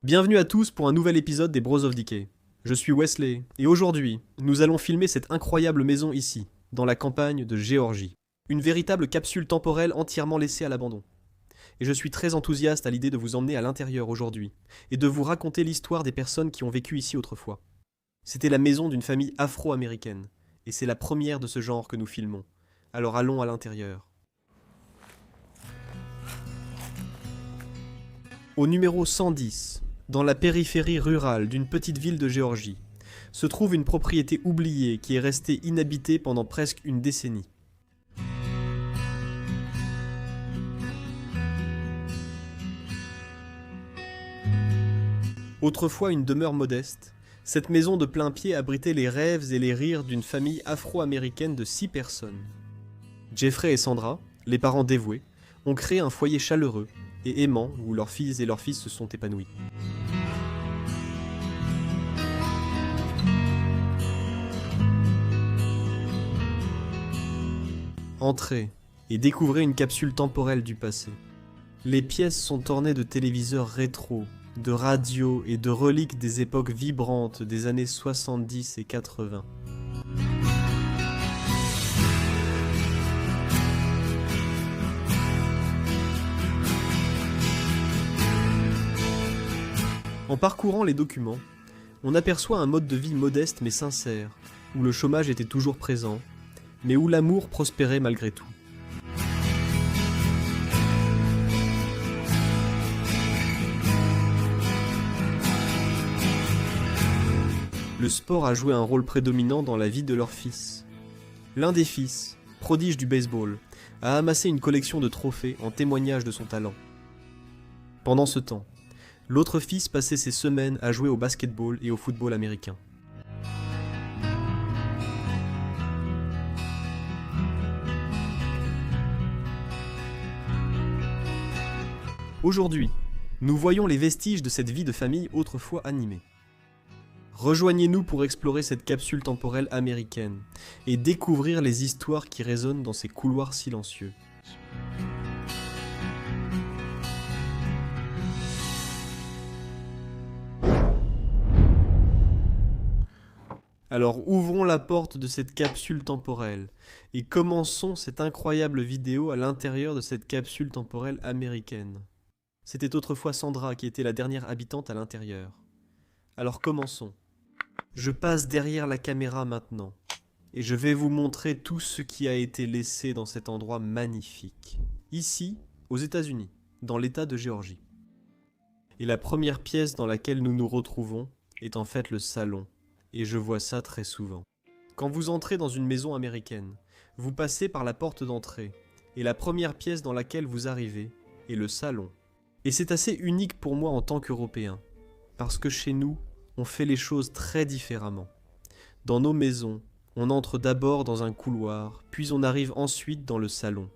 Bienvenue à tous pour un nouvel épisode des Bros of Decay. Je suis Wesley, et aujourd'hui, nous allons filmer cette incroyable maison ici, dans la campagne de Géorgie. Une véritable capsule temporelle entièrement laissée à l'abandon. Et je suis très enthousiaste à l'idée de vous emmener à l'intérieur aujourd'hui, et de vous raconter l'histoire des personnes qui ont vécu ici autrefois. C'était la maison d'une famille afro-américaine, et c'est la première de ce genre que nous filmons. Alors allons à l'intérieur. Au numéro 110, dans la périphérie rurale d'une petite ville de Géorgie, se trouve une propriété oubliée qui est restée inhabitée pendant presque une décennie. Autrefois une demeure modeste, cette maison de plain-pied abritait les rêves et les rires d'une famille afro-américaine de 6 personnes. Jeffrey et Sandra, les parents dévoués, ont créé un foyer chaleureux et aimant où leurs filles et leurs fils se sont épanouis. Entrez et découvrez une capsule temporelle du passé. Les pièces sont ornées de téléviseurs rétro, de radios et de reliques des époques vibrantes des années 70 et 80. En parcourant les documents, on aperçoit un mode de vie modeste mais sincère, où le chômage était toujours présent, mais où l'amour prospérait malgré tout. Le sport a joué un rôle prédominant dans la vie de leur fils. L'un des fils, prodige du baseball, a amassé une collection de trophées en témoignage de son talent. Pendant ce temps, l'autre fils passait ses semaines à jouer au basketball et au football américain. Aujourd'hui, nous voyons les vestiges de cette vie de famille autrefois animée. Rejoignez-nous pour explorer cette capsule temporelle américaine et découvrir les histoires qui résonnent dans ces couloirs silencieux. Alors ouvrons la porte de cette capsule temporelle et commençons cette incroyable vidéo à l'intérieur de cette capsule temporelle américaine. C'était autrefois Sandra qui était la dernière habitante à l'intérieur. Alors commençons. Je passe derrière la caméra maintenant et je vais vous montrer tout ce qui a été laissé dans cet endroit magnifique. Ici, aux États-Unis, dans l'État de Géorgie. Et la première pièce dans laquelle nous nous retrouvons est en fait le salon. Et je vois ça très souvent. Quand vous entrez dans une maison américaine, vous passez par la porte d'entrée, et la première pièce dans laquelle vous arrivez est le salon. Et c'est assez unique pour moi en tant qu'Européen, parce que chez nous, on fait les choses très différemment. Dans nos maisons, on entre d'abord dans un couloir, puis on arrive ensuite dans le salon.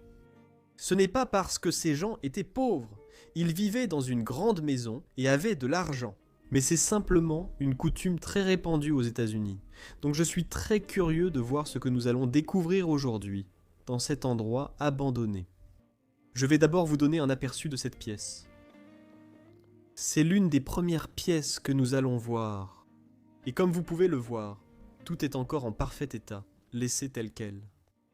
Ce n'est pas parce que ces gens étaient pauvres, ils vivaient dans une grande maison et avaient de l'argent. Mais c'est simplement une coutume très répandue aux États-Unis. Donc je suis très curieux de voir ce que nous allons découvrir aujourd'hui, dans cet endroit abandonné. Je vais d'abord vous donner un aperçu de cette pièce. C'est l'une des premières pièces que nous allons voir. Et comme vous pouvez le voir, tout est encore en parfait état, laissé tel quel.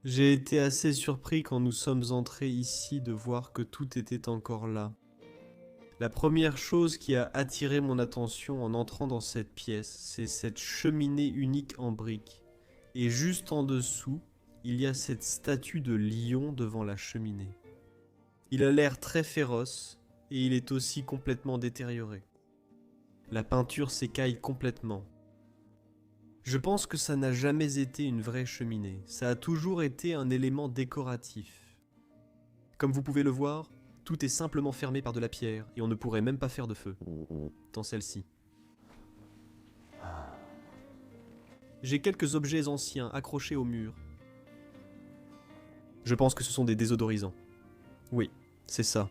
J'ai été assez surpris quand nous sommes entrés ici de voir que tout était encore là. La première chose qui a attiré mon attention en entrant dans cette pièce, c'est cette cheminée unique en briques. Et juste en dessous, il y a cette statue de lion devant la cheminée. Il a l'air très féroce et il est aussi complètement détérioré. La peinture s'écaille complètement. Je pense que ça n'a jamais été une vraie cheminée, ça a toujours été un élément décoratif. Comme vous pouvez le voir, tout est simplement fermé par de la pierre et on ne pourrait même pas faire de feu dans celle-ci. J'ai quelques objets anciens accrochés au mur. Je pense que ce sont des désodorisants. Oui, c'est ça.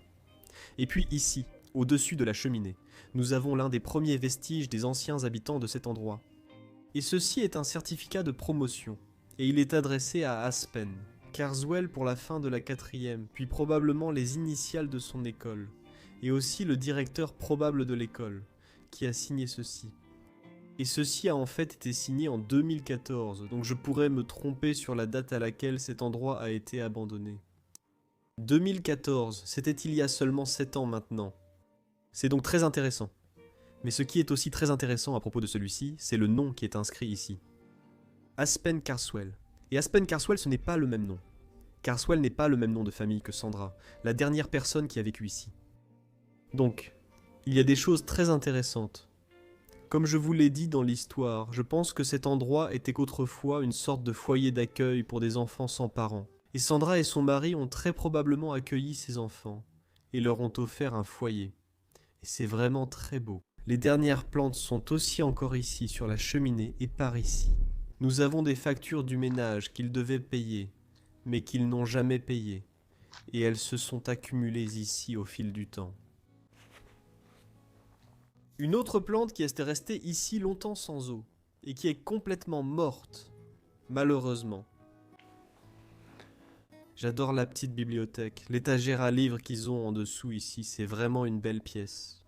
Et puis ici, au-dessus de la cheminée, nous avons l'un des premiers vestiges des anciens habitants de cet endroit. Et ceci est un certificat de promotion, et il est adressé à Aspen. Carswell pour la fin de la 4e, puis probablement les initiales de son école, et aussi le directeur probable de l'école, qui a signé ceci. Et ceci a en fait été signé en 2014, donc je pourrais me tromper sur la date à laquelle cet endroit a été abandonné. 2014, c'était il y a seulement 7 ans maintenant. C'est donc très intéressant. Mais ce qui est aussi très intéressant à propos de celui-ci, c'est le nom qui est inscrit ici. Aspen Carswell. Et Aspen Carswell, ce n'est pas le même nom. Carswell n'est pas le même nom de famille que Sandra, la dernière personne qui a vécu ici. Donc, il y a des choses très intéressantes. Comme je vous l'ai dit dans l'histoire, je pense que cet endroit était qu'autrefois une sorte de foyer d'accueil pour des enfants sans parents. Et Sandra et son mari ont très probablement accueilli ces enfants et leur ont offert un foyer. Et c'est vraiment très beau. Les dernières plantes sont aussi encore ici sur la cheminée et par ici. Nous avons des factures du ménage qu'ils devaient payer, mais qu'ils n'ont jamais payées. Et elles se sont accumulées ici au fil du temps. Une autre plante qui est restée ici longtemps sans eau, et qui est complètement morte, malheureusement. J'adore la petite bibliothèque, l'étagère à livres qu'ils ont en dessous ici, c'est vraiment une belle pièce.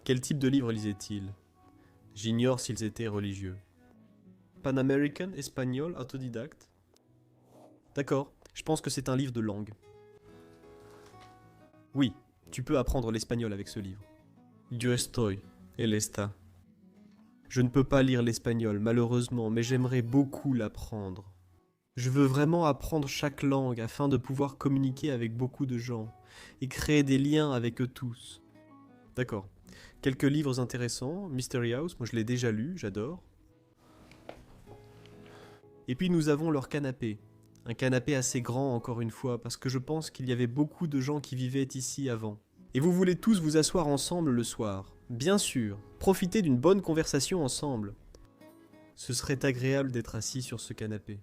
Quel type de livres lisaient-ils? J'ignore s'ils étaient religieux. Pan-American, espagnol, autodidacte. D'accord, je pense que c'est un livre de langue. Oui, tu peux apprendre l'espagnol avec ce livre. Yo estoy, el está. Je ne peux pas lire l'espagnol, malheureusement, mais j'aimerais beaucoup l'apprendre. Je veux vraiment apprendre chaque langue afin de pouvoir communiquer avec beaucoup de gens et créer des liens avec eux tous. D'accord. Quelques livres intéressants. Mystery House, moi je l'ai déjà lu, j'adore. Et puis nous avons leur canapé. Un canapé assez grand encore une fois, parce que je pense qu'il y avait beaucoup de gens qui vivaient ici avant. Et vous voulez tous vous asseoir ensemble le soir. Bien sûr, profitez d'une bonne conversation ensemble. Ce serait agréable d'être assis sur ce canapé.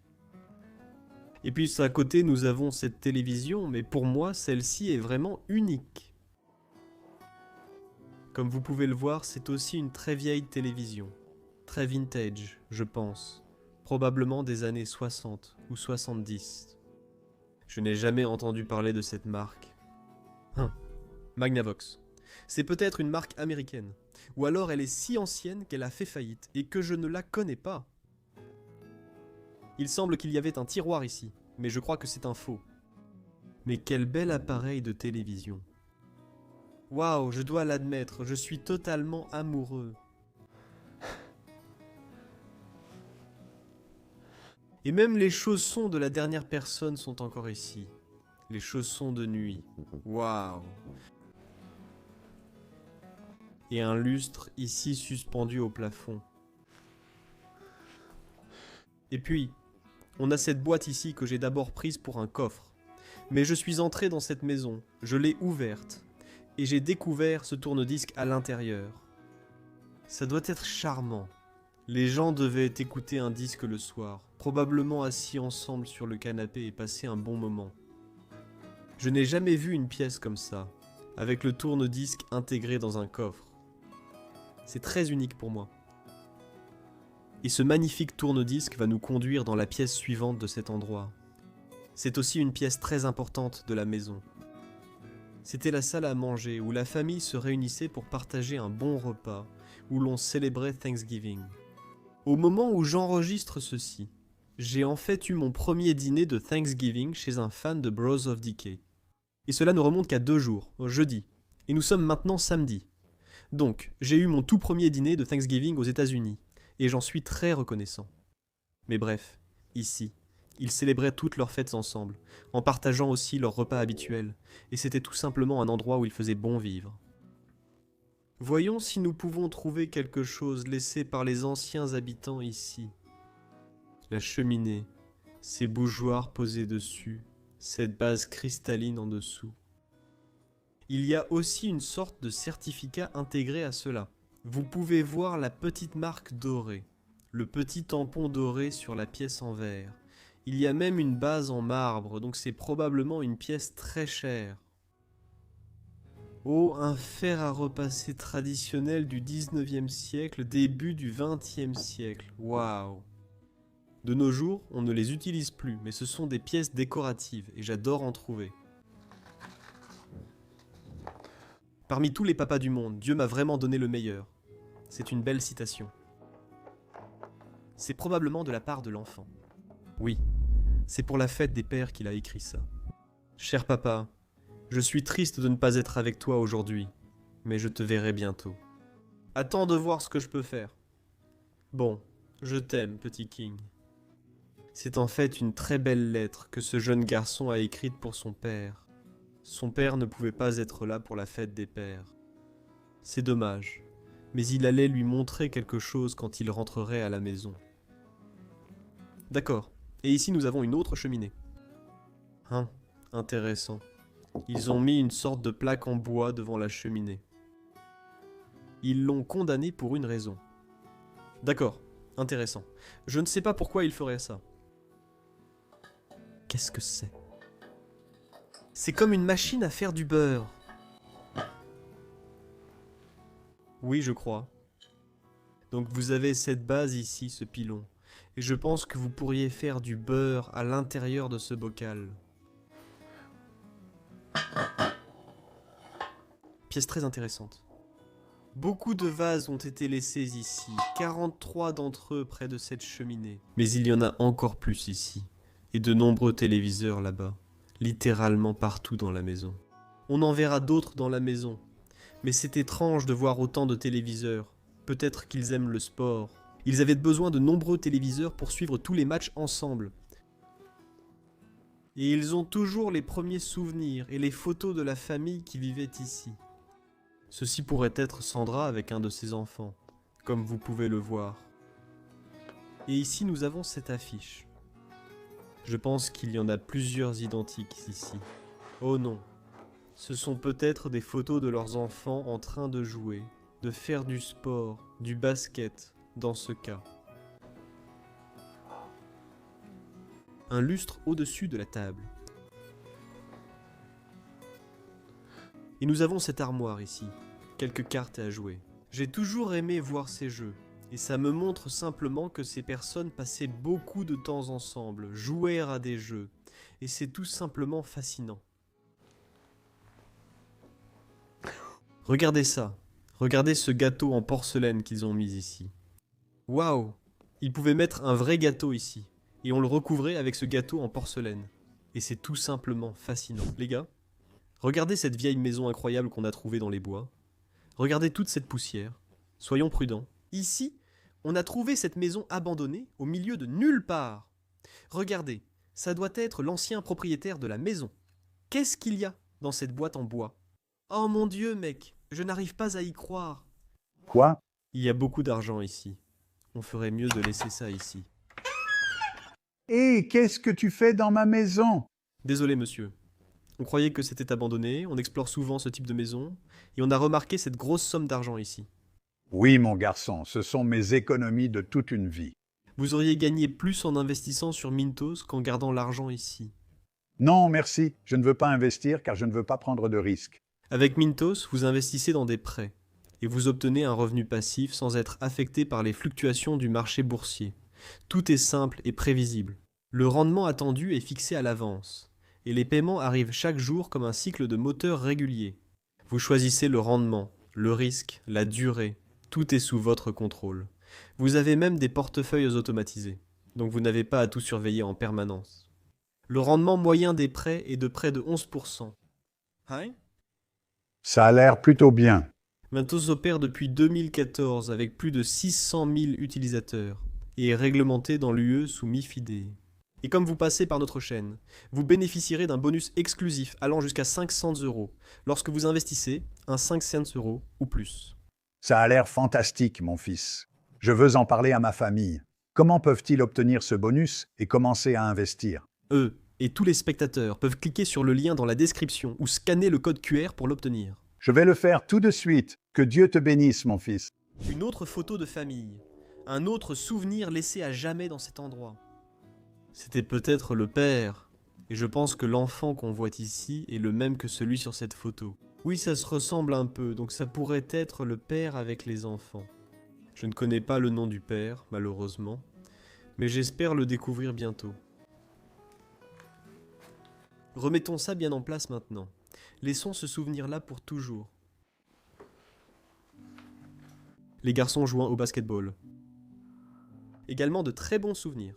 Et puis à côté nous avons cette télévision, mais pour moi celle-ci est vraiment unique. Comme vous pouvez le voir, c'est aussi une très vieille télévision. Très vintage, je pense. Probablement des années 60 ou 70. Je n'ai jamais entendu parler de cette marque. Magnavox. C'est peut-être une marque américaine. Ou alors elle est si ancienne qu'elle a fait faillite et que je ne la connais pas. Il semble qu'il y avait un tiroir ici, mais je crois que c'est un faux. Mais quel bel appareil de télévision. Waouh, je dois l'admettre, je suis totalement amoureux. Et même les chaussons de la dernière personne sont encore ici. Les chaussons de nuit. Waouh. Et un lustre ici suspendu au plafond. Et puis, on a cette boîte ici que j'ai d'abord prise pour un coffre. Mais je suis entré dans cette maison, je l'ai ouverte, et j'ai découvert ce tourne-disque à l'intérieur. Ça doit être charmant. Les gens devaient écouter un disque le soir, probablement assis ensemble sur le canapé et passer un bon moment. Je n'ai jamais vu une pièce comme ça, avec le tourne-disque intégré dans un coffre. C'est très unique pour moi. Et ce magnifique tourne-disque va nous conduire dans la pièce suivante de cet endroit. C'est aussi une pièce très importante de la maison. C'était la salle à manger où la famille se réunissait pour partager un bon repas, où l'on célébrait Thanksgiving. Au moment où j'enregistre ceci, j'ai en fait eu mon premier dîner de Thanksgiving chez un fan de Bros of Decay. Et cela ne remonte qu'à 2 jours, jeudi. Et nous sommes maintenant samedi. Donc, j'ai eu mon tout premier dîner de Thanksgiving aux États-Unis, et j'en suis très reconnaissant. Mais bref, ici, ils célébraient toutes leurs fêtes ensemble, en partageant aussi leurs repas habituels, et c'était tout simplement un endroit où il faisait bon vivre. Voyons si nous pouvons trouver quelque chose laissé par les anciens habitants ici. La cheminée, ces bougeoirs posés dessus, cette base cristalline en dessous. Il y a aussi une sorte de certificat intégré à cela. Vous pouvez voir la petite marque dorée, le petit tampon doré sur la pièce en verre. Il y a même une base en marbre, donc c'est probablement une pièce très chère. Oh, un fer à repasser traditionnel du 19e siècle, début du 20e siècle. Waouh! De nos jours, on ne les utilise plus, mais ce sont des pièces décoratives, et j'adore en trouver. Parmi tous les papas du monde, Dieu m'a vraiment donné le meilleur. C'est une belle citation. C'est probablement de la part de l'enfant. Oui, c'est pour la fête des pères qu'il a écrit ça. Cher papa, je suis triste de ne pas être avec toi aujourd'hui, mais je te verrai bientôt. Attends de voir ce que je peux faire. Bon, je t'aime, petit King. C'est en fait une très belle lettre que ce jeune garçon a écrite pour son père. Son père ne pouvait pas être là pour la fête des pères. C'est dommage, mais il allait lui montrer quelque chose quand il rentrerait à la maison. D'accord, et ici nous avons une autre cheminée. Hein, intéressant. Ils ont mis une sorte de plaque en bois devant la cheminée. Ils l'ont condamné pour une raison. D'accord, intéressant. Je ne sais pas pourquoi ils feraient ça. Qu'est-ce que c'est ? C'est comme une machine à faire du beurre. Oui, je crois. Donc vous avez cette base ici, ce pilon. Et je pense que vous pourriez faire du beurre à l'intérieur de ce bocal. Pièce très intéressante. Beaucoup de vases ont été laissés ici, 43 d'entre eux près de cette cheminée. Mais il y en a encore plus ici, et de nombreux téléviseurs là-bas, littéralement partout dans la maison. On en verra d'autres dans la maison, mais c'est étrange de voir autant de téléviseurs. Peut-être qu'ils aiment le sport. Ils avaient besoin de nombreux téléviseurs pour suivre tous les matchs ensemble. Et ils ont toujours les premiers souvenirs et les photos de la famille qui vivait ici. Ceci pourrait être Sandra avec un de ses enfants, comme vous pouvez le voir. Et ici nous avons cette affiche. Je pense qu'il y en a plusieurs identiques ici. Oh non, ce sont peut-être des photos de leurs enfants en train de jouer, de faire du sport, du basket, dans ce cas. Un lustre au-dessus de la table. Et nous avons cette armoire ici, quelques cartes à jouer. J'ai toujours aimé voir ces jeux, et ça me montre simplement que ces personnes passaient beaucoup de temps ensemble, jouèrent à des jeux, et c'est tout simplement fascinant. Regardez ça, regardez ce gâteau en porcelaine qu'ils ont mis ici. Waouh! Ils pouvaient mettre un vrai gâteau ici, et on le recouvrait avec ce gâteau en porcelaine. Et c'est tout simplement fascinant. Les gars, regardez cette vieille maison incroyable qu'on a trouvée dans les bois. Regardez toute cette poussière. Soyons prudents. Ici, on a trouvé cette maison abandonnée au milieu de nulle part. Regardez, ça doit être l'ancien propriétaire de la maison. Qu'est-ce qu'il y a dans cette boîte en bois? Oh mon Dieu, mec, je n'arrive pas à y croire. Quoi? Il y a beaucoup d'argent ici. On ferait mieux de laisser ça ici. Hé, qu'est-ce que tu fais dans ma maison? Désolé, monsieur. On croyait que c'était abandonné, on explore souvent ce type de maison, et on a remarqué cette grosse somme d'argent ici. Oui, mon garçon, ce sont mes économies de toute une vie. Vous auriez gagné plus en investissant sur Mintos qu'en gardant l'argent ici. Non, merci, je ne veux pas investir car je ne veux pas prendre de risques. Avec Mintos, vous investissez dans des prêts, et vous obtenez un revenu passif sans être affecté par les fluctuations du marché boursier. Tout est simple et prévisible. Le rendement attendu est fixé à l'avance, et les paiements arrivent chaque jour comme un cycle de moteur régulier. Vous choisissez le rendement, le risque, la durée, tout est sous votre contrôle. Vous avez même des portefeuilles automatisés, donc vous n'avez pas à tout surveiller en permanence. Le rendement moyen des prêts est de près de 11%. Hein? Ça a l'air plutôt bien. Mintos opère depuis 2014 avec plus de 600 000 utilisateurs et est réglementé dans l'UE sous MiFID. Et comme vous passez par notre chaîne, vous bénéficierez d'un bonus exclusif allant jusqu'à 500 € lorsque vous investissez un 5 cents € ou plus. Ça a l'air fantastique, mon fils. Je veux en parler à ma famille. Comment peuvent-ils obtenir ce bonus et commencer à investir? Eux et tous les spectateurs peuvent cliquer sur le lien dans la description ou scanner le code QR pour l'obtenir. Je vais le faire tout de suite. Que Dieu te bénisse, mon fils. Une autre photo de famille, un autre souvenir laissé à jamais dans cet endroit. C'était peut-être le père, et je pense que l'enfant qu'on voit ici est le même que celui sur cette photo. Oui, ça se ressemble un peu, donc ça pourrait être le père avec les enfants. Je ne connais pas le nom du père, malheureusement, mais j'espère le découvrir bientôt. Remettons ça bien en place maintenant. Laissons ce souvenir-là pour toujours. les garçons jouant au basketball. Également de très bons souvenirs.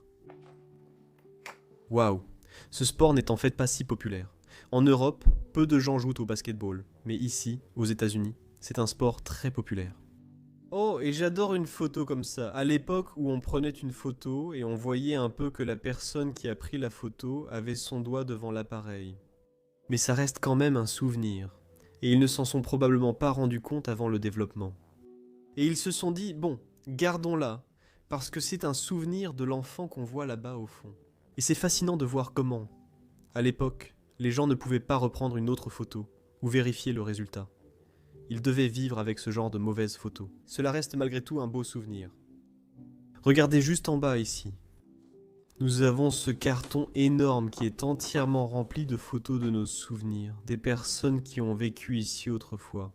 Waouh, ce sport n'est en fait pas si populaire. En Europe, peu de gens jouent au basketball, mais ici, aux États-Unis, c'est un sport très populaire. Oh, et j'adore une photo comme ça. À l'époque où on prenait une photo et on voyait un peu que la personne qui a pris la photo avait son doigt devant l'appareil. Mais ça reste quand même un souvenir. Et ils ne s'en sont probablement pas rendus compte avant le développement. Et ils se sont dit, bon, gardons-la, parce que c'est un souvenir de l'enfant qu'on voit là-bas au fond. Et c'est fascinant de voir comment, à l'époque, les gens ne pouvaient pas reprendre une autre photo ou vérifier le résultat. Ils devaient vivre avec ce genre de mauvaises photos. Cela reste malgré tout un beau souvenir. Regardez juste en bas ici. Nous avons ce carton énorme qui est entièrement rempli de photos de nos souvenirs, des personnes qui ont vécu ici autrefois.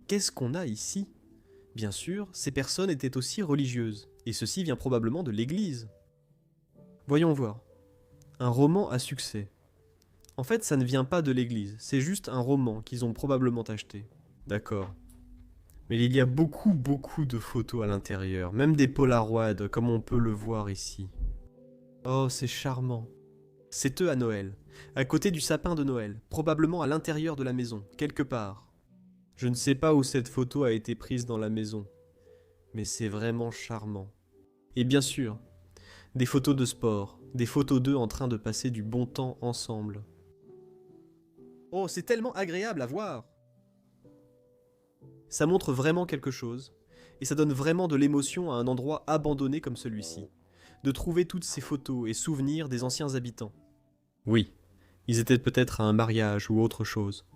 Qu'est-ce qu'on a ici ? Bien sûr, ces personnes étaient aussi religieuses, et ceci vient probablement de l'Église. Voyons voir. Un roman à succès. En fait, ça ne vient pas de l'Église, c'est juste un roman qu'ils ont probablement acheté. D'accord. Mais il y a beaucoup de photos à l'intérieur, même des Polaroids, comme on peut le voir ici. Oh, c'est charmant. C'est eux à Noël, à côté du sapin de Noël, probablement à l'intérieur de la maison, quelque part. Je ne sais pas où cette photo a été prise dans la maison, mais c'est vraiment charmant. Et bien sûr, des photos de sport, des photos d'eux en train de passer du bon temps ensemble. Oh, c'est tellement agréable à voir! Ça montre vraiment quelque chose, et ça donne vraiment de l'émotion à un endroit abandonné comme celui-ci, de trouver toutes ces photos et souvenirs des anciens habitants. Oui, ils étaient peut-être à un mariage ou autre chose.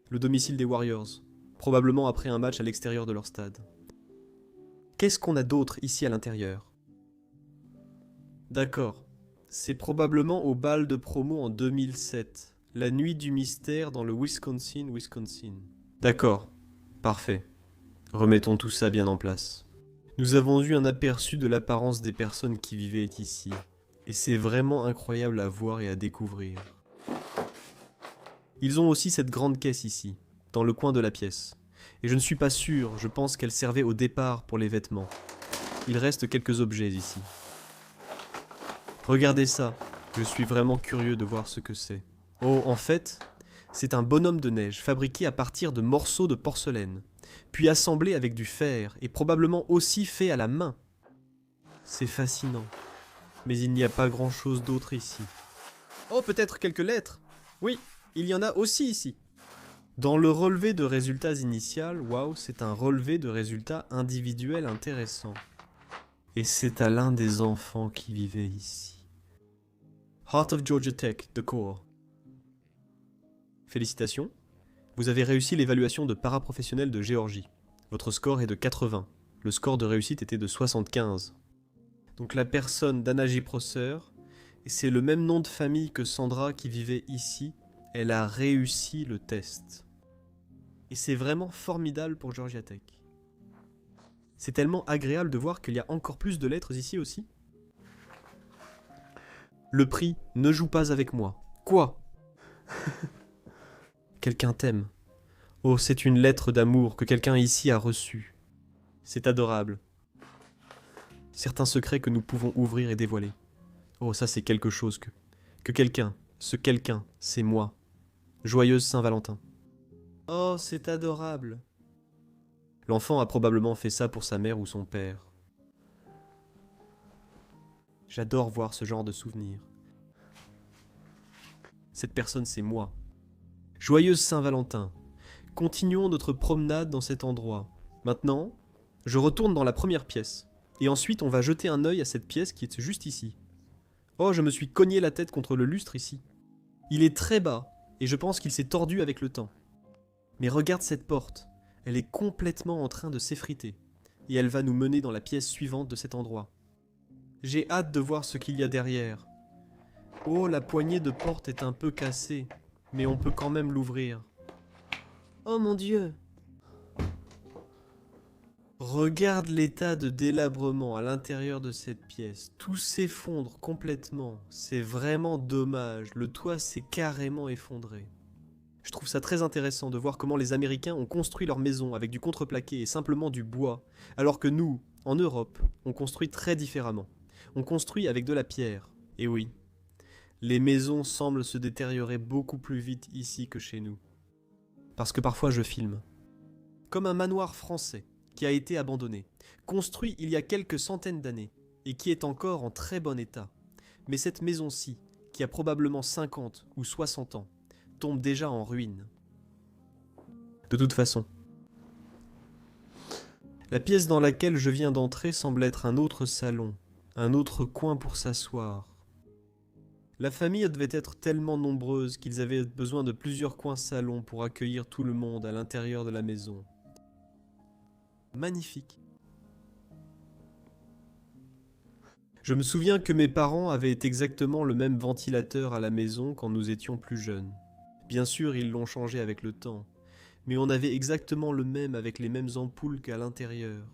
Le domicile des Warriors, probablement après un match à l'extérieur de leur stade. Qu'est-ce qu'on a d'autre ici à l'intérieur? D'accord, c'est probablement au bal de promo en 2007, la nuit du mystère dans le Wisconsin. D'accord, parfait. Remettons tout ça bien en place. Nous avons eu un aperçu de l'apparence des personnes qui vivaient ici, et c'est vraiment incroyable à voir et à découvrir. Ils ont aussi cette grande caisse ici, dans le coin de la pièce. Et je ne suis pas sûr, je pense qu'elle servait au départ pour les vêtements. Il reste quelques objets ici. Regardez ça, je suis vraiment curieux de voir ce que c'est. Oh, en fait, c'est un bonhomme de neige fabriqué à partir de morceaux de porcelaine, puis assemblé avec du fer et probablement aussi fait à la main. C'est fascinant, mais il n'y a pas grand-chose d'autre ici. Oh, peut-être quelques lettres. Oui, il y en a aussi ici. Dans le relevé de résultats initial, waouh, c'est un relevé de résultats individuels intéressant. Et c'est à l'un des enfants qui vivait ici. Heart of Georgia Tech, The Core. Félicitations, vous avez réussi l'évaluation de paraprofessionnel de Géorgie. Votre score est de 80. Le score de réussite était de 75. Donc la personne d'Anna J. Prosser, et c'est le même nom de famille que Sandra qui vivait ici, elle a réussi le test. Et c'est vraiment formidable pour Georgia Tech. C'est tellement agréable de voir qu'il y a encore plus de lettres ici aussi. Le prix ne joue pas avec moi. Quoi? Quelqu'un t'aime. Oh, c'est une lettre d'amour que quelqu'un ici a reçue. C'est adorable. Certains secrets que nous pouvons ouvrir et dévoiler. Oh, ça c'est quelque chose que quelqu'un, ce quelqu'un, c'est moi. Joyeuse Saint-Valentin. Oh, c'est adorable. L'enfant a probablement fait ça pour sa mère ou son père. J'adore voir ce genre de souvenirs. Cette personne, c'est moi. Joyeuse Saint-Valentin. Continuons notre promenade dans cet endroit. Maintenant, je retourne dans la première pièce. Et ensuite, on va jeter un œil à cette pièce qui est juste ici. Oh, je me suis cogné la tête contre le lustre ici. Il est très bas, et je pense qu'il s'est tordu avec le temps. Mais regarde cette porte. Elle est complètement en train de s'effriter. Et elle va nous mener dans la pièce suivante de cet endroit. J'ai hâte de voir ce qu'il y a derrière. Oh, la poignée de porte est un peu cassée, mais on peut quand même l'ouvrir. Oh mon Dieu! Regarde l'état de délabrement à l'intérieur de cette pièce. Tout s'effondre complètement. C'est vraiment dommage. Le toit s'est carrément effondré. Je trouve ça très intéressant de voir comment les Américains ont construit leurs maisons avec du contreplaqué et simplement du bois, alors que nous, en Europe, on construit très différemment. On construit avec de la pierre. Et oui, les maisons semblent se détériorer beaucoup plus vite ici que chez nous. Parce que parfois je filme. Comme un manoir français qui a été abandonné, construit il y a quelques centaines d'années, et qui est encore en très bon état. Mais cette maison-ci, qui a probablement 50 ou 60 ans, tombe déjà en ruine. De toute façon, la pièce dans laquelle je viens d'entrer semble être un autre salon, un autre coin pour s'asseoir. La famille devait être tellement nombreuse qu'ils avaient besoin de plusieurs coins salons pour accueillir tout le monde à l'intérieur de la maison. Magnifique. Je me souviens que mes parents avaient exactement le même ventilateur à la maison quand nous étions plus jeunes. Bien sûr, ils l'ont changé avec le temps, mais on avait exactement le même avec les mêmes ampoules qu'à l'intérieur.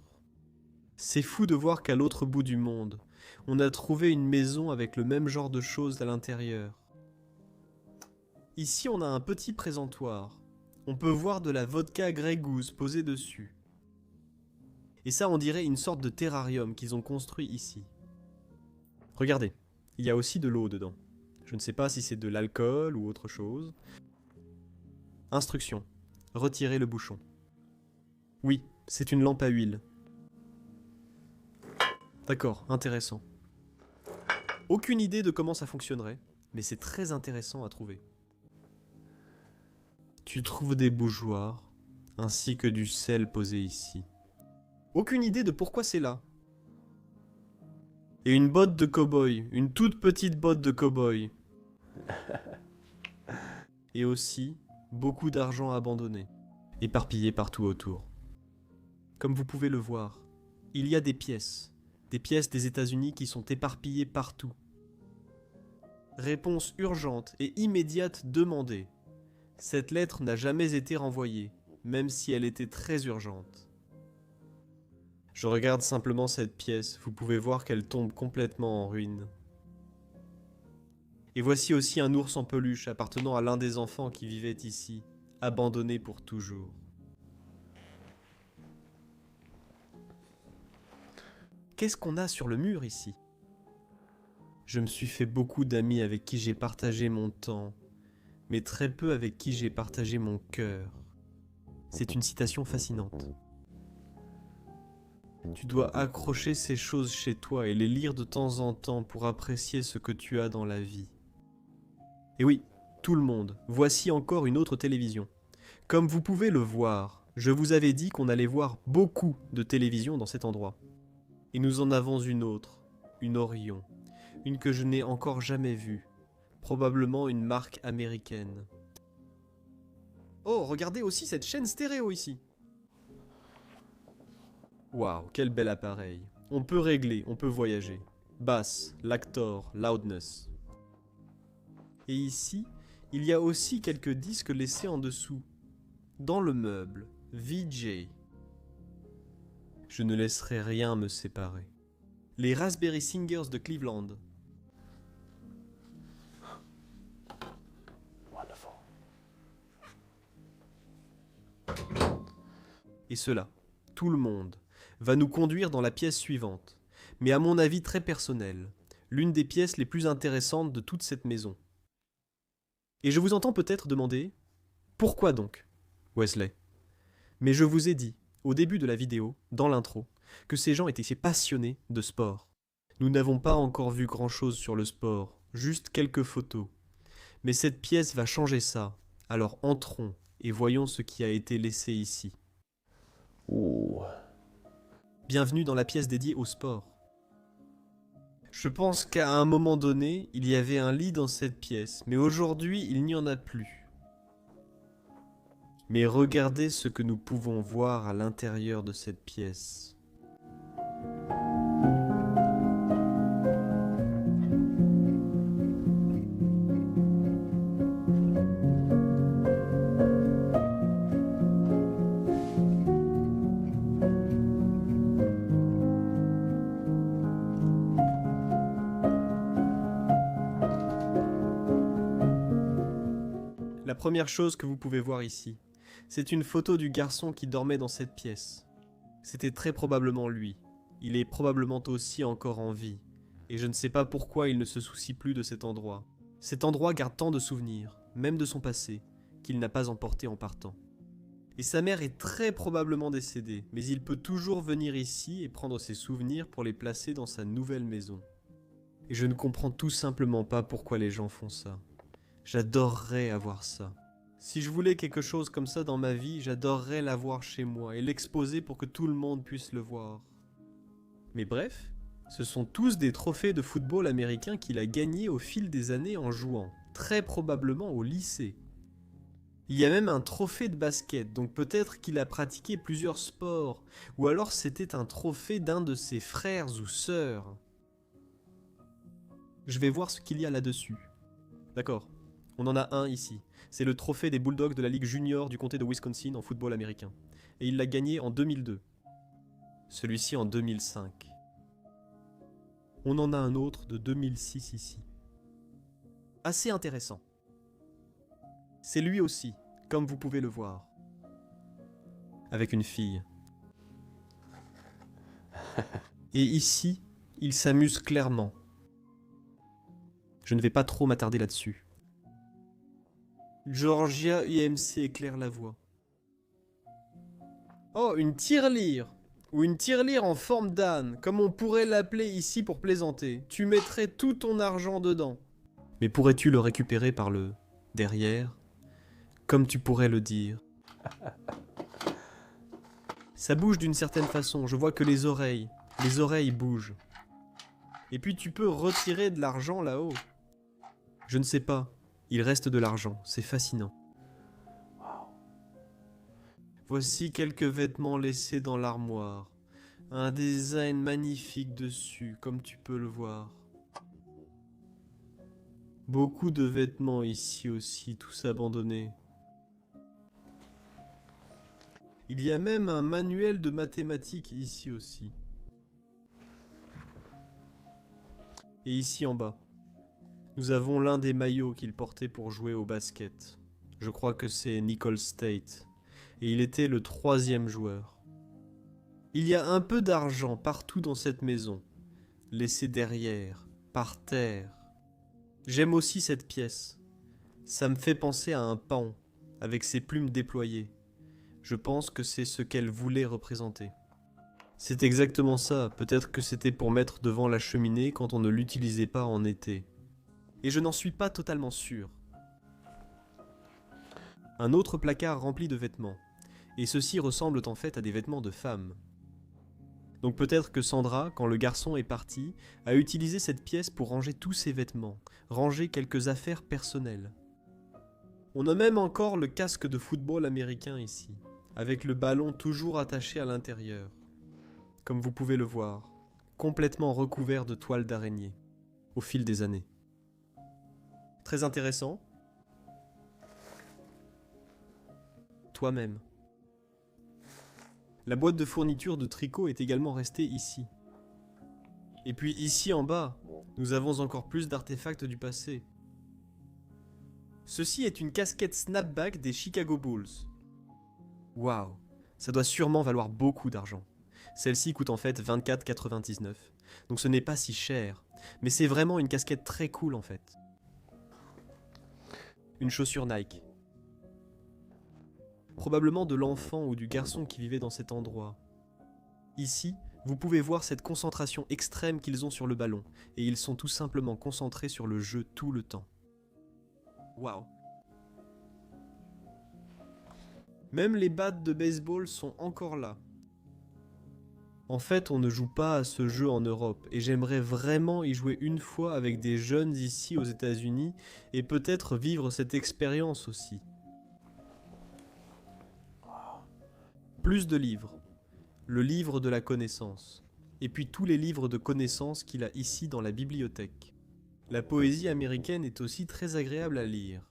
C'est fou de voir qu'à l'autre bout du monde, on a trouvé une maison avec le même genre de choses à l'intérieur. Ici, on a un petit présentoir. On peut voir de la vodka Grey Goose posée dessus. Et ça, on dirait une sorte de terrarium qu'ils ont construit ici. Regardez, il y a aussi de l'eau dedans. Je ne sais pas si c'est de l'alcool ou autre chose. Instruction. Retirez le bouchon. Oui, c'est une lampe à huile. D'accord, intéressant. Aucune idée de comment ça fonctionnerait, mais c'est très intéressant à trouver. Tu trouves des bougeoirs, ainsi que du sel posé ici. Aucune idée de pourquoi c'est là. Et une botte de cow-boy, une toute petite botte de cow-boy. Et aussi, beaucoup d'argent abandonné, éparpillé partout autour. Comme vous pouvez le voir, il y a des pièces des États-Unis qui sont éparpillées partout. Réponse urgente et immédiate demandée. Cette lettre n'a jamais été renvoyée, même si elle était très urgente. Je regarde simplement cette pièce, vous pouvez voir qu'elle tombe complètement en ruine. Et voici aussi un ours en peluche appartenant à l'un des enfants qui vivait ici, abandonné pour toujours. Qu'est-ce qu'on a sur le mur ici? Je me suis fait beaucoup d'amis avec qui j'ai partagé mon temps, mais très peu avec qui j'ai partagé mon cœur. C'est une citation fascinante. Tu dois accrocher ces choses chez toi et les lire de temps en temps pour apprécier ce que tu as dans la vie. Et oui, tout le monde, voici encore une autre télévision. Comme vous pouvez le voir, je vous avais dit qu'on allait voir beaucoup de télévisions dans cet endroit. Et nous en avons une autre, une Orion, une que je n'ai encore jamais vue, probablement une marque américaine. Oh, regardez aussi cette chaîne stéréo ici. Waouh, quel bel appareil. On peut régler, on peut voyager. Basse, Lactor, Loudness. Et ici, il y a aussi quelques disques laissés en dessous. Dans le meuble, VJ. Je ne laisserai rien me séparer. Les Raspberry Singers de Cleveland. Wonderful. Et cela, tout le monde, va nous conduire dans la pièce suivante, mais à mon avis très personnelle, l'une des pièces les plus intéressantes de toute cette maison. Et je vous entends peut-être demander « Pourquoi donc, Wesley ?» Mais je vous ai dit, au début de la vidéo, dans l'intro, que ces gens étaient passionnés de sport. Nous n'avons pas encore vu grand-chose sur le sport, juste quelques photos. Mais cette pièce va changer ça, alors entrons et voyons ce qui a été laissé ici. Ooh. Bienvenue dans la pièce dédiée au sport. Je pense qu'à un moment donné, il y avait un lit dans cette pièce, mais aujourd'hui, il n'y en a plus. Mais regardez ce que nous pouvons voir à l'intérieur de cette pièce. La première chose que vous pouvez voir ici, c'est une photo du garçon qui dormait dans cette pièce. C'était très probablement lui. Il est probablement aussi encore en vie. Et je ne sais pas pourquoi il ne se soucie plus de cet endroit. Cet endroit garde tant de souvenirs, même de son passé, qu'il n'a pas emporté en partant. Et sa mère est très probablement décédée, mais il peut toujours venir ici et prendre ses souvenirs pour les placer dans sa nouvelle maison. Et je ne comprends tout simplement pas pourquoi les gens font ça. J'adorerais avoir ça. Si je voulais quelque chose comme ça dans ma vie, j'adorerais l'avoir chez moi et l'exposer pour que tout le monde puisse le voir. Mais bref, ce sont tous des trophées de football américain qu'il a gagnés au fil des années en jouant, très probablement au lycée. Il y a même un trophée de basket, donc peut-être qu'il a pratiqué plusieurs sports, ou alors c'était un trophée d'un de ses frères ou sœurs. Je vais voir ce qu'il y a là-dessus. D'accord, on en a un ici. C'est le trophée des Bulldogs de la Ligue junior du comté de Wisconsin en football américain. Et il l'a gagné en 2002. Celui-ci en 2005. On en a un autre de 2006 ici. Assez intéressant. C'est lui aussi, comme vous pouvez le voir. Avec une fille. Et ici, il s'amuse clairement. Je ne vais pas trop m'attarder là-dessus. Georgia UMC éclaire la voie. Oh, une tirelire! Ou une tirelire en forme d'âne, comme on pourrait l'appeler ici pour plaisanter. Tu mettrais tout ton argent dedans. Mais pourrais-tu le récupérer par le derrière? Comme tu pourrais le dire. Ça bouge d'une certaine façon, je vois que les oreilles bougent. Et puis tu peux retirer de l'argent là-haut. Je ne sais pas, il reste de l'argent, c'est fascinant. Voici quelques vêtements laissés dans l'armoire. Un design magnifique dessus, comme tu peux le voir. Beaucoup de vêtements ici aussi, tous abandonnés. Il y a même un manuel de mathématiques ici aussi. Et ici en bas, nous avons l'un des maillots qu'il portait pour jouer au basket. Je crois que c'est Nicholls State. Et il était le 3e joueur. Il y a un peu d'argent partout dans cette maison, laissé derrière, par terre. J'aime aussi cette pièce. Ça me fait penser à un paon, avec ses plumes déployées. Je pense que c'est ce qu'elle voulait représenter. C'est exactement ça, peut-être que c'était pour mettre devant la cheminée quand on ne l'utilisait pas en été. Et je n'en suis pas totalement sûr. Un autre placard rempli de vêtements. Et ceux-ci ressemblent en fait à des vêtements de femmes. Donc peut-être que Sandra, quand le garçon est parti, a utilisé cette pièce pour ranger tous ses vêtements, ranger quelques affaires personnelles. On a même encore le casque de football américain ici, avec le ballon toujours attaché à l'intérieur. Comme vous pouvez le voir, complètement recouvert de toiles d'araignée, au fil des années. Très intéressant. Toi-même. La boîte de fourniture de tricot est également restée ici. Et puis ici en bas, nous avons encore plus d'artefacts du passé. Ceci est une casquette snapback des Chicago Bulls. Waouh, ça doit sûrement valoir beaucoup d'argent. Celle-ci coûte en fait 24,99. Donc ce n'est pas si cher, mais c'est vraiment une casquette très cool en fait. Une chaussure Nike. Probablement de l'enfant ou du garçon qui vivait dans cet endroit. Ici, vous pouvez voir cette concentration extrême qu'ils ont sur le ballon, et ils sont tout simplement concentrés sur le jeu tout le temps. Waouh. Même les battes de baseball sont encore là. En fait, on ne joue pas à ce jeu en Europe, et j'aimerais vraiment y jouer une fois avec des jeunes ici aux États-Unis, et peut-être vivre cette expérience aussi. Plus de livres. Le livre de la connaissance. Et puis tous les livres de connaissances qu'il a ici dans la bibliothèque. La poésie américaine est aussi très agréable à lire.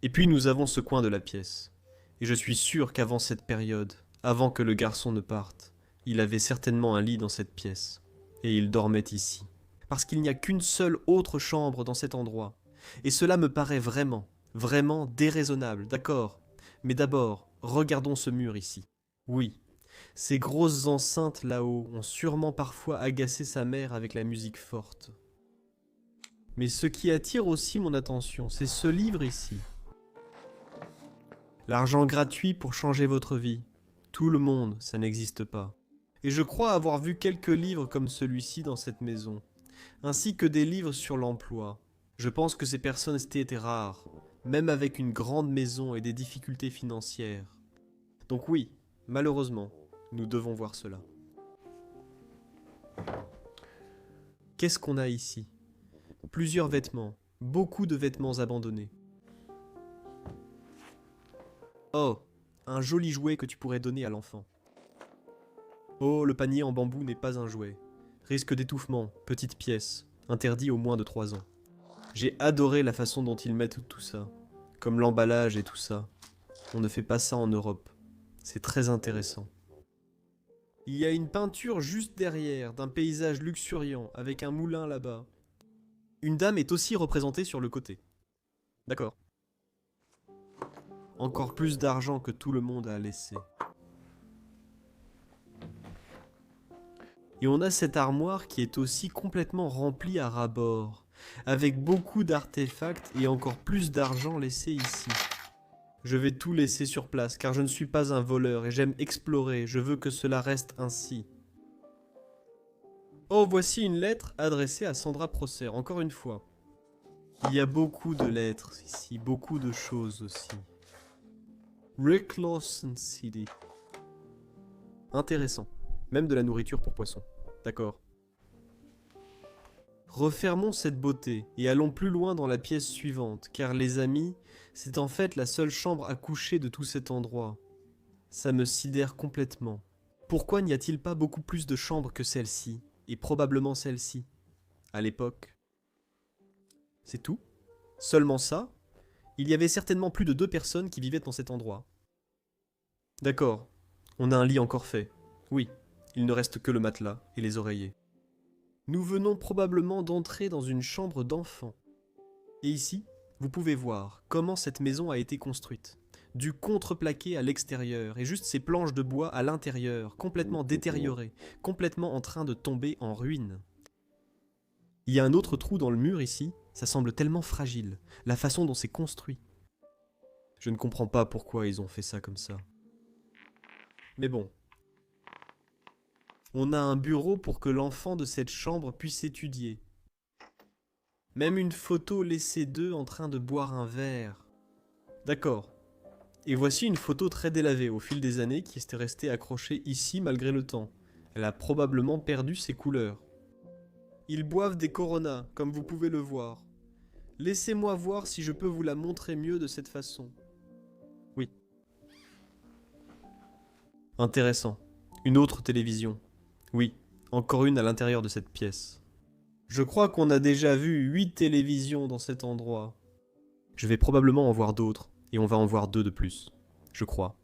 Et puis nous avons ce coin de la pièce. Et je suis sûr qu'avant cette période, avant que le garçon ne parte, il avait certainement un lit dans cette pièce. Et il dormait ici. Parce qu'il n'y a qu'une seule autre chambre dans cet endroit. Et cela me paraît vraiment, Vraiment déraisonnable, d'accord. Mais d'abord, regardons ce mur ici. Oui, ces grosses enceintes là-haut ont sûrement parfois agacé sa mère avec la musique forte. Mais ce qui attire aussi mon attention, c'est ce livre ici. L'argent gratuit pour changer votre vie. Tout le monde, ça n'existe pas. Et je crois avoir vu quelques livres comme celui-ci dans cette maison, ainsi que des livres sur l'emploi. Je pense que ces personnes étaient rares, même avec une grande maison et des difficultés financières. Donc oui, malheureusement, nous devons voir cela. Qu'est-ce qu'on a ici? Plusieurs vêtements, beaucoup de vêtements abandonnés. Oh, un joli jouet que tu pourrais donner à l'enfant. Oh, le panier en bambou n'est pas un jouet. Risque d'étouffement, petite pièce, interdit aux moins de 3 ans. J'ai adoré la façon dont ils mettent tout ça, comme l'emballage et tout ça. On ne fait pas ça en Europe. C'est très intéressant. Il y a une peinture juste derrière, d'un paysage luxuriant, avec un moulin là-bas. Une dame est aussi représentée sur le côté. D'accord. Encore plus d'argent que tout le monde a laissé. Et on a cette armoire qui est aussi complètement remplie à ras-bord, avec beaucoup d'artefacts et encore plus d'argent laissé ici. Je vais tout laisser sur place car je ne suis pas un voleur et j'aime explorer, je veux que cela reste ainsi. Oh, voici une lettre adressée à Sandra Prosser, encore une fois. Il y a beaucoup de lettres ici, beaucoup de choses aussi. Rick Lawson City. Intéressant. Même de la nourriture pour poissons. D'accord. Refermons cette beauté et allons plus loin dans la pièce suivante, car les amis, c'est en fait la seule chambre à coucher de tout cet endroit. Ça me sidère complètement. Pourquoi n'y a-t-il pas beaucoup plus de chambres que celle-ci, et probablement celle-ci, à l'époque? C'est tout? Seulement ça? Il y avait certainement plus de 2 personnes qui vivaient dans cet endroit. D'accord, on a un lit encore fait. Oui, il ne reste que le matelas et les oreillers. Nous venons probablement d'entrer dans une chambre d'enfant. Et ici, vous pouvez voir comment cette maison a été construite. Du contreplaqué à l'extérieur et juste ces planches de bois à l'intérieur, complètement détériorées, complètement en train de tomber en ruine. Il y a un autre trou dans le mur ici, ça semble tellement fragile, la façon dont c'est construit. Je ne comprends pas pourquoi ils ont fait ça comme ça. Mais bon. On a un bureau pour que l'enfant de cette chambre puisse étudier. Même une photo laissée d'eux en train de boire un verre. D'accord. Et voici une photo très délavée au fil des années qui est restée accrochée ici malgré le temps. Elle a probablement perdu ses couleurs. Ils boivent des Corona, comme vous pouvez le voir. Laissez-moi voir si je peux vous la montrer mieux de cette façon. Oui. Intéressant. Une autre télévision. Oui, encore une à l'intérieur de cette pièce. Je crois qu'on a déjà vu 8 télévisions dans cet endroit. Je vais probablement en voir d'autres, et on va en voir 2 de plus. Je crois.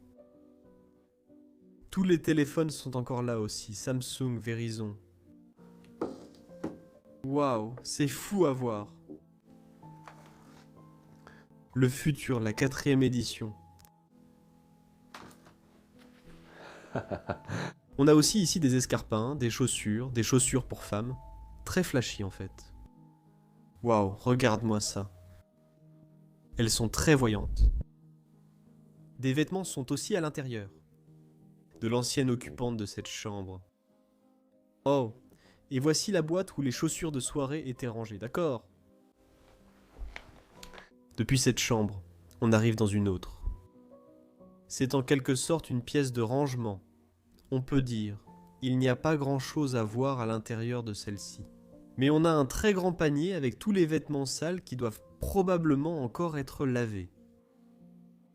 Tous les téléphones sont encore là aussi, Samsung, Verizon. Waouh, c'est fou à voir. Le futur, la 4e édition. On a aussi ici des escarpins, des chaussures pour femmes. Très flashy en fait. Waouh, regarde-moi ça. Elles sont très voyantes. Des vêtements sont aussi à l'intérieur. De l'ancienne occupante de cette chambre. Oh, et voici la boîte où les chaussures de soirée étaient rangées, d'accord? Depuis cette chambre, on arrive dans une autre. C'est en quelque sorte une pièce de rangement. On peut dire, il n'y a pas grand-chose à voir à l'intérieur de celle-ci. Mais on a un très grand panier avec tous les vêtements sales qui doivent probablement encore être lavés.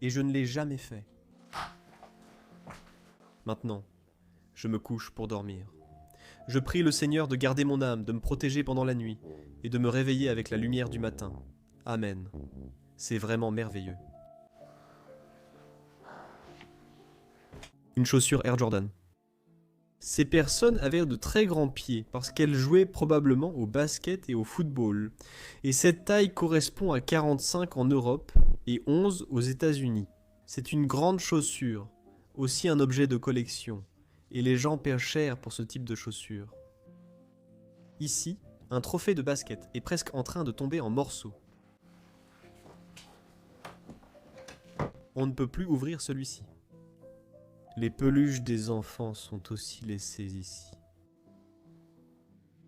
Et je ne l'ai jamais fait. Maintenant, je me couche pour dormir. Je prie le Seigneur de garder mon âme, de me protéger pendant la nuit, et de me réveiller avec la lumière du matin. Amen. C'est vraiment merveilleux. Une chaussure Air Jordan. Ces personnes avaient de très grands pieds parce qu'elles jouaient probablement au basket et au football. Et cette taille correspond à 45 en Europe et 11 aux États-Unis. C'est une grande chaussure, aussi un objet de collection, et les gens paient cher pour ce type de chaussures. Ici, un trophée de basket est presque en train de tomber en morceaux. On ne peut plus ouvrir celui-ci. Les peluches des enfants sont aussi laissées ici.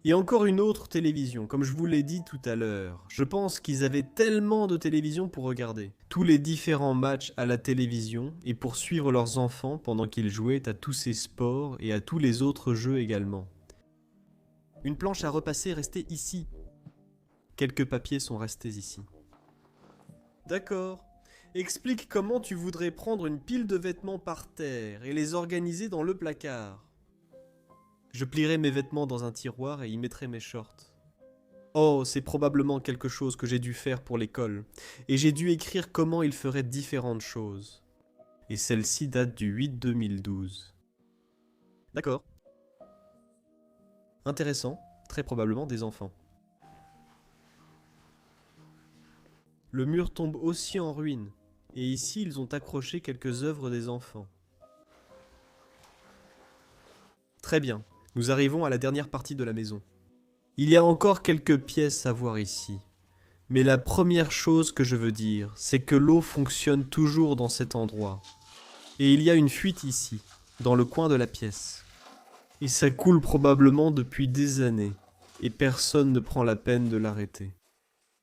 Et encore une autre télévision, comme je vous l'ai dit tout à l'heure. Je pense qu'ils avaient tellement de télévision pour regarder tous les différents matchs à la télévision et pour suivre leurs enfants pendant qu'ils jouaient à tous ces sports et à tous les autres jeux également. Une planche à repasser restait ici. Quelques papiers sont restés ici. D'accord. Explique comment tu voudrais prendre une pile de vêtements par terre et les organiser dans le placard. Je plierai mes vêtements dans un tiroir et y mettrai mes shorts. Oh, c'est probablement quelque chose que j'ai dû faire pour l'école, et j'ai dû écrire comment il ferait différentes choses. Et celle-ci date du 8-2012. D'accord. Intéressant, très probablement des enfants. Le mur tombe aussi en ruine, et ici ils ont accroché quelques œuvres des enfants. Très bien. Nous arrivons à la dernière partie de la maison. Il y a encore quelques pièces à voir ici. Mais la première chose que je veux dire, c'est que l'eau fonctionne toujours dans cet endroit. Et il y a une fuite ici, dans le coin de la pièce. Et ça coule probablement depuis des années, et personne ne prend la peine de l'arrêter.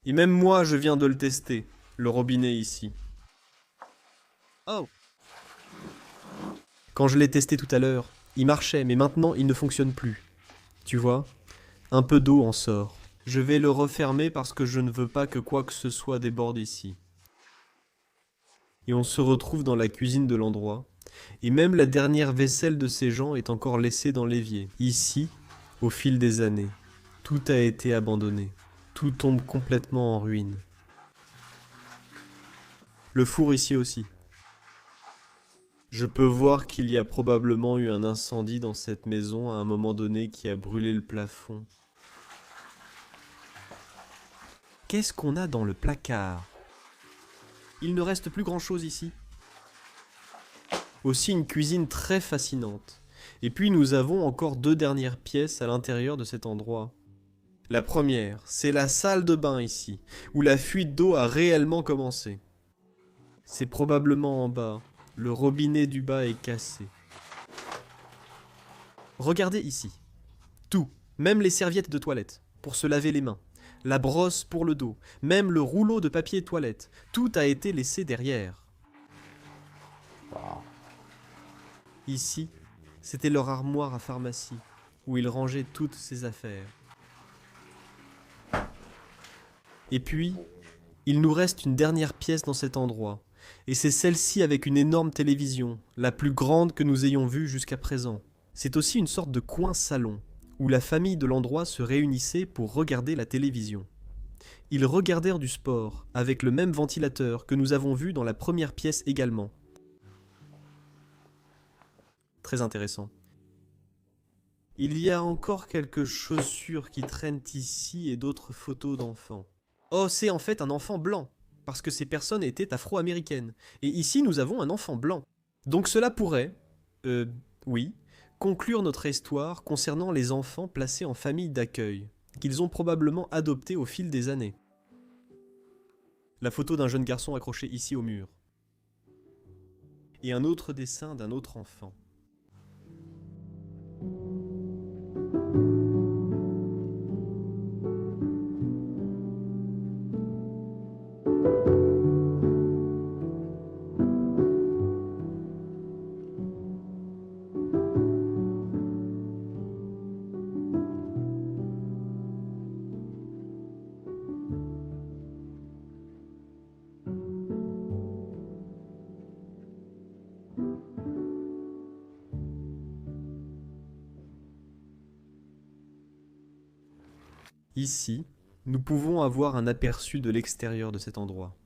Et même moi, je viens de le tester, le robinet ici. Oh! Quand je l'ai testé tout à l'heure, il marchait, mais maintenant il ne fonctionne plus. Tu vois, un peu d'eau en sort. Je vais le refermer parce que je ne veux pas que quoi que ce soit déborde ici. Et on se retrouve dans la cuisine de l'endroit, et même la dernière vaisselle de ces gens est encore laissée dans l'évier. Ici, au fil des années, tout a été abandonné. Tout tombe complètement en ruine. Le four ici aussi. Je peux voir qu'il y a probablement eu un incendie dans cette maison à un moment donné qui a brûlé le plafond. Qu'est-ce qu'on a dans le placard? Il ne reste plus grand-chose ici. Aussi une cuisine très fascinante. Et puis nous avons encore deux dernières pièces à l'intérieur de cet endroit. La première, c'est la salle de bain ici, où la fuite d'eau a réellement commencé. C'est probablement en bas. Le robinet du bas est cassé. Regardez ici. Tout, même les serviettes de toilette, pour se laver les mains, la brosse pour le dos, même le rouleau de papier toilette, tout a été laissé derrière. Wow. Ici, c'était leur armoire à pharmacie, où ils rangeaient toutes ses affaires. Et puis, il nous reste une dernière pièce dans cet endroit, et c'est celle-ci avec une énorme télévision, la plus grande que nous ayons vue jusqu'à présent. C'est aussi une sorte de coin-salon, où la famille de l'endroit se réunissait pour regarder la télévision. Ils regardèrent du sport, avec le même ventilateur que nous avons vu dans la première pièce également. Très intéressant. Il y a encore quelques chaussures qui traînent ici et d'autres photos d'enfants. Oh, c'est en fait un enfant blanc, parce que ces personnes étaient afro-américaines. Et ici, nous avons un enfant blanc. Donc cela pourrait, oui, conclure notre histoire concernant les enfants placés en famille d'accueil, qu'ils ont probablement adoptés au fil des années. La photo d'un jeune garçon accroché ici au mur. Et un autre dessin d'un autre enfant. Ici, nous pouvons avoir un aperçu de l'extérieur de cet endroit.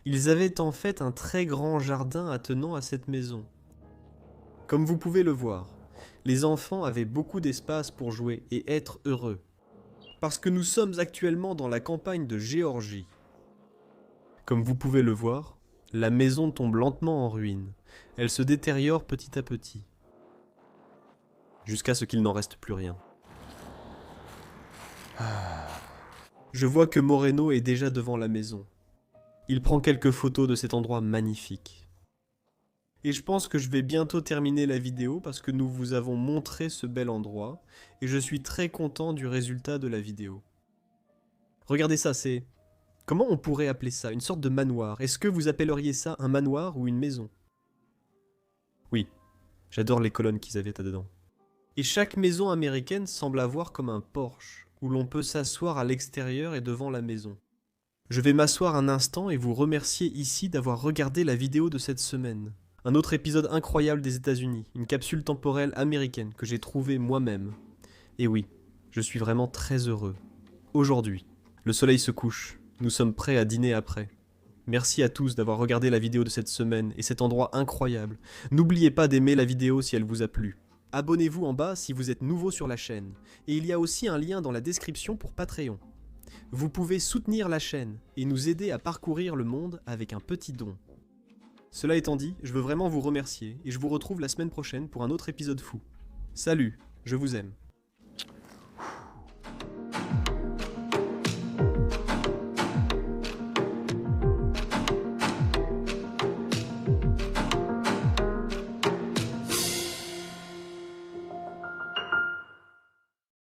Ils avaient en fait un très grand jardin attenant à cette maison. Comme vous pouvez le voir, les enfants avaient beaucoup d'espace pour jouer et être heureux. Parce que nous sommes actuellement dans la campagne de Géorgie. Comme vous pouvez le voir, la maison tombe lentement en ruine. Elle se détériore petit à petit, jusqu'à ce qu'il n'en reste plus rien. Je vois que Moreno est déjà devant la maison. Il prend quelques photos de cet endroit magnifique. Et je pense que je vais bientôt terminer la vidéo parce que nous vous avons montré ce bel endroit et je suis très content du résultat de la vidéo. Regardez ça, c'est... Comment on pourrait appeler ça? Une sorte de manoir. Est-ce que vous appelleriez ça un manoir ou une maison? Oui, j'adore les colonnes qu'ils avaient là-dedans. Et chaque maison américaine semble avoir comme un porche, où l'on peut s'asseoir à l'extérieur et devant la maison. Je vais m'asseoir un instant et vous remercier ici d'avoir regardé la vidéo de cette semaine. Un autre épisode incroyable des États-Unis, une capsule temporelle américaine que j'ai trouvée moi-même. Et oui, je suis vraiment très heureux. Aujourd'hui, le soleil se couche, nous sommes prêts à dîner après. Merci à tous d'avoir regardé la vidéo de cette semaine et cet endroit incroyable. N'oubliez pas d'aimer la vidéo si elle vous a plu. Abonnez-vous en bas si vous êtes nouveau sur la chaîne. Et il y a aussi un lien dans la description pour Patreon. Vous pouvez soutenir la chaîne et nous aider à parcourir le monde avec un petit don. Cela étant dit, je veux vraiment vous remercier et je vous retrouve la semaine prochaine pour un autre épisode fou. Salut, je vous aime.